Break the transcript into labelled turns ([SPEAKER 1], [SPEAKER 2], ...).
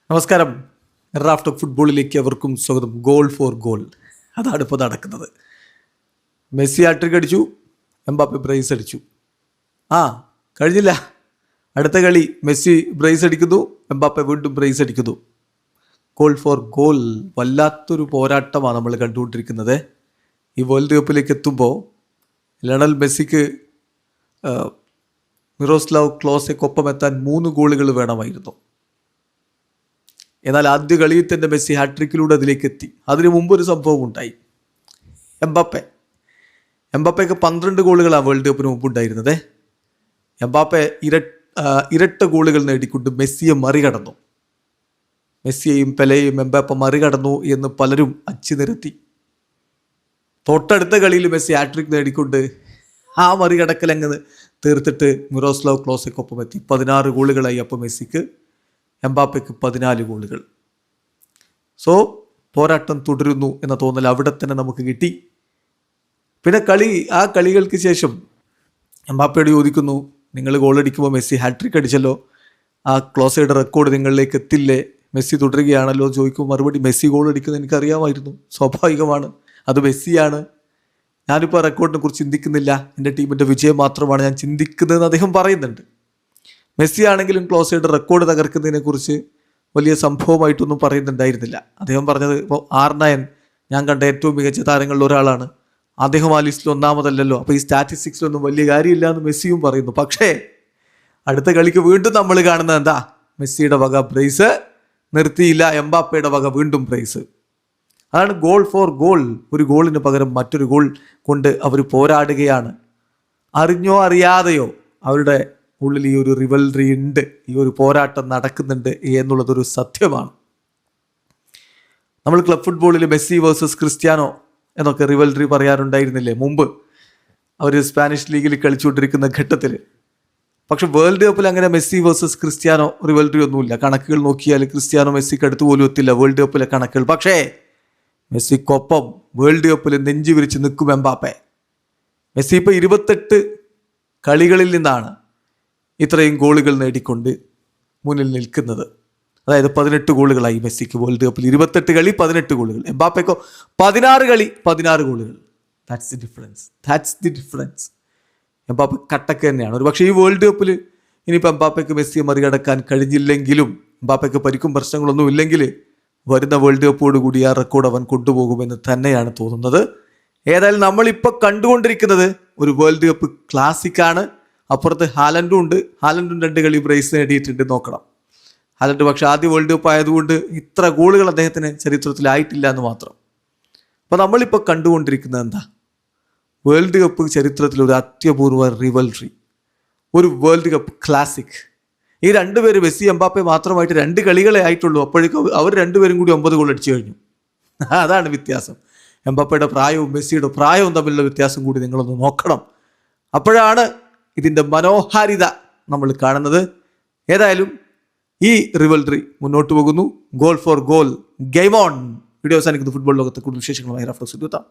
[SPEAKER 1] നമസ്കാരം. Raft of ഫുട്ബോളിലേക്ക് അവർക്കും സ്വാഗതം. ഗോൾ ഫോർ ഗോൾ, അതാണ് ഇപ്പോൾ നടക്കുന്നത്. മെസ്സി ഹാട്രിക് അടിച്ചു, എംബാപ്പെ ബ്രേസ് അടിച്ചു. കഴിഞ്ഞില്ല. അടുത്ത കളി മെസ്സി ബ്രേസ് അടിക്കുന്നു, എംബാപ്പെ വീണ്ടും ബ്രേസ് അടിക്കുന്നു. ഗോൾ ഫോർ ഗോൾ, വല്ലാത്തൊരു പോരാട്ടമാണ് നമ്മൾ കണ്ടുകൊണ്ടിരിക്കുന്നത്. ഈ വേൾഡ് കപ്പിലേക്ക് എത്തുമ്പോൾ ലയണൽ മെസ്സിക്ക് മിറോസ്ലാവ് ക്ലോസയ്ക്കൊപ്പം എത്താൻ 3 ഗോളുകൾ വേണമായിരുന്നു. എന്നാൽ ആദ്യ കളിയിൽ തന്നെ മെസ്സി ഹാട്രിക്കിലൂടെ അതിലേക്ക് എത്തി. അതിനു മുമ്പൊരു സംഭവം ഉണ്ടായി. എംബാപ്പയ്ക്ക് 12 ഗോളുകളാണ് വേൾഡ് കപ്പിന് മുമ്പുണ്ടായിരുന്നത്. എംബാപ്പെ ഇരട്ട ഗോളുകൾ നേടിക്കൊണ്ട് മെസ്സിയെ മറികടന്നു. മെസ്സിയെയും പെലെയും എംബാപ്പെ മറികടന്നു എന്ന് പലരും അച്ചു നിരത്തി. തൊട്ടടുത്ത കളിയിൽ മെസ്സി ഹാട്രിക് നേടിക്കൊണ്ട് ആ മറികടക്കൽ അങ്ങ് തീർത്തിട്ട് മിറോസ്ലാവ് ക്ലോസയ്ക്കൊപ്പം എത്തി. 16 ഗോളുകളായി. അപ്പോൾ മെസ്സിക്ക്, എംബാപ്പയ്ക്ക് 14 ഗോളുകൾ. സോ പോരാട്ടം തുടരുന്നു എന്ന തോന്നൽ അവിടെ തന്നെ നമുക്ക് കിട്ടി. പിന്നെ ആ കളികൾക്ക് ശേഷം എംബാപ്പയോട് ചോദിക്കുന്നു, നിങ്ങൾ ഗോളടിക്കുമ്പോൾ മെസ്സി ഹാട്രിക് അടിച്ചല്ലോ, ആ ക്ലോസയുടെ റെക്കോർഡ് നിങ്ങളിലേക്ക് എത്തില്ലേ, മെസ്സി തുടരുകയാണല്ലോ ചോദിക്കും. മറുപടി, മെസ്സി ഗോളടിക്കുന്നത് എനിക്കറിയാമായിരുന്നു, സ്വാഭാവികമാണ്, അത് മെസ്സിയാണ്. ഞാനിപ്പോൾ ആ റെക്കോർഡിനെ കുറിച്ച് ചിന്തിക്കുന്നില്ല, എൻ്റെ ടീമിൻ്റെ വിജയം മാത്രമാണ് ഞാൻ ചിന്തിക്കുന്നതെന്ന് അദ്ദേഹം പറയുന്നുണ്ട്. മെസ്സി ആണെങ്കിലും ക്ലോസയുടെ റെക്കോർഡ് തകർക്കുന്നതിനെക്കുറിച്ച് വലിയ സംഭവമായിട്ടൊന്നും പറയുന്നുണ്ടായിരുന്നില്ല. അദ്ദേഹം പറഞ്ഞത്, ഇപ്പോൾ R9 ഞാൻ കണ്ട ഏറ്റവും മികച്ച താരങ്ങളിൽ ഒരാളാണ്, അദ്ദേഹം ആ ലിസ്റ്റിൽ ഒന്നാമതല്ലല്ലോ, അപ്പോൾ ഈ സ്റ്റാറ്റിസ്റ്റിക്സിലൊന്നും വലിയ കാര്യമില്ല എന്ന് മെസ്സിയും പറയുന്നു. പക്ഷേ അടുത്ത കളിക്ക് വീണ്ടും നമ്മൾ കാണുന്നത് എന്താ? മെസ്സിയുടെ വക ബ്രേസ് നിർത്തിയില്ല, എംബാപ്പയുടെ വക വീണ്ടും ബ്രേസ്. അതാണ് ഗോൾ ഫോർ ഗോൾ. ഒരു ഗോളിന് പകരം മറ്റൊരു ഗോൾ കൊണ്ട് അവർ പോരാടുകയാണ്. അറിഞ്ഞോ അറിയാതെയോ അവരുടെ ഉള്ളിൽ ഈ ഒരു റിവൽറി ഉണ്ട്, ഈ ഒരു പോരാട്ടം നടക്കുന്നുണ്ട് എന്നുള്ളതൊരു സത്യമാണ്. നമ്മൾ ക്ലബ് ഫുട്ബോളിൽ മെസ്സി വേഴ്സസ് ക്രിസ്ത്യാനോ എന്നൊക്കെ റിവൽറി പറയാറുണ്ടായിരുന്നില്ലേ മുമ്പ്, അവർ സ്പാനിഷ് ലീഗിൽ കളിച്ചുകൊണ്ടിരിക്കുന്ന ഘട്ടത്തിൽ. പക്ഷെ വേൾഡ് കപ്പിൽ അങ്ങനെ മെസ്സി വേഴ്സസ് ക്രിസ്ത്യാനോ റിവൽറി ഒന്നുമില്ല. കണക്കുകൾ നോക്കിയാൽ ക്രിസ്ത്യാനോ മെസ്സിക്ക് അടുത്ത് പോലും എത്തില്ല വേൾഡ് കപ്പിലെ കണക്കുകൾ. പക്ഷേ മെസ്സിക്കൊപ്പം വേൾഡ് കപ്പിൽ നെഞ്ചു വിരിച്ച് നിൽക്കും എംബാപ്പെ. മെസ്സി ഇപ്പോൾ 28 കളികളിൽ നിന്നാണ് ഇത്രയും ഗോളുകൾ നേടിക്കൊണ്ട് മുന്നിൽ നിൽക്കുന്നത്. അതായത് 18 ഗോളുകളായി മെസ്സിക്ക് വേൾഡ് കപ്പിൽ. 28 കളി 18 ഗോളുകൾ. എംബാപ്പയ്ക്കോ 16 കളി 16 ഗോളുകൾ. That's the difference. എംബാപ്പെ കട്ടക്ക് തന്നെയാണ്. ഒരു പക്ഷേ ഈ വേൾഡ് കപ്പിൽ ഇനിയിപ്പോൾ എംബാപ്പയ്ക്ക് മെസ്സിയെ മറികടക്കാൻ കഴിഞ്ഞില്ലെങ്കിലും, എംബാപ്പയ്ക്ക് പരിക്കും പ്രശ്നങ്ങളൊന്നും ഇല്ലെങ്കിൽ, വരുന്ന വേൾഡ് കപ്പോടുകൂടി ആ റെക്കോർഡ് അവൻ കൊണ്ടുപോകുമെന്ന് തന്നെയാണ് തോന്നുന്നത്. ഏതായാലും നമ്മളിപ്പോൾ കണ്ടുകൊണ്ടിരിക്കുന്നത് ഒരു വേൾഡ് കപ്പ് ക്ലാസിക്കാണ്. അപ്പുറത്ത് ഹാലൻഡും ഉണ്ട്. ഹാലൻഡും 2 കളി ബ്രേസ് നേടിയിട്ടുണ്ട്. നോക്കണം. ഹാലൻഡ് പക്ഷേ ആദ്യ വേൾഡ് കപ്പ് ആയതുകൊണ്ട് ഇത്ര ഗോളുകൾ അദ്ദേഹത്തിന് ചരിത്രത്തിലായിട്ടില്ല എന്ന് മാത്രം. അപ്പോൾ നമ്മളിപ്പോൾ കണ്ടുകൊണ്ടിരിക്കുന്നത് എന്താ? വേൾഡ് കപ്പ് ചരിത്രത്തിൽ ഒരു അത്യപൂർവ റിവൽറി, ഒരു വേൾഡ് കപ്പ് ക്ലാസിക്. ഈ 2 പേര്, മെസ്സി എംബാപ്പെ മാത്രമായിട്ട് 2 കളികളെ ആയിട്ടുള്ളൂ. അപ്പോഴേക്കും അവർ 2 പേരും കൂടി 9 ഗോൾ അടിച്ചു കഴിഞ്ഞു. അതാണ് വ്യത്യാസം. എംബാപ്പയുടെ പ്രായവും മെസ്സിയുടെ പ്രായവും തമ്മിലുള്ള വ്യത്യാസം കൂടി നിങ്ങളൊന്ന് നോക്കണം. അപ്പോഴാണ് ഇതിൻ്റെ മനോഹാരിത നമ്മൾ കാണുന്നത്. ഏതായാലും ഈ റിവൽറി മുന്നോട്ട് പോകുന്നു. Goal for goal, game on. Video അവസാനിക്കുന്നു. ഫുട്ബോൾ ലോകത്തെ കൂടുതൽ വിശേഷങ്ങളുമായി റഫ്ലക്സ് എത്താം.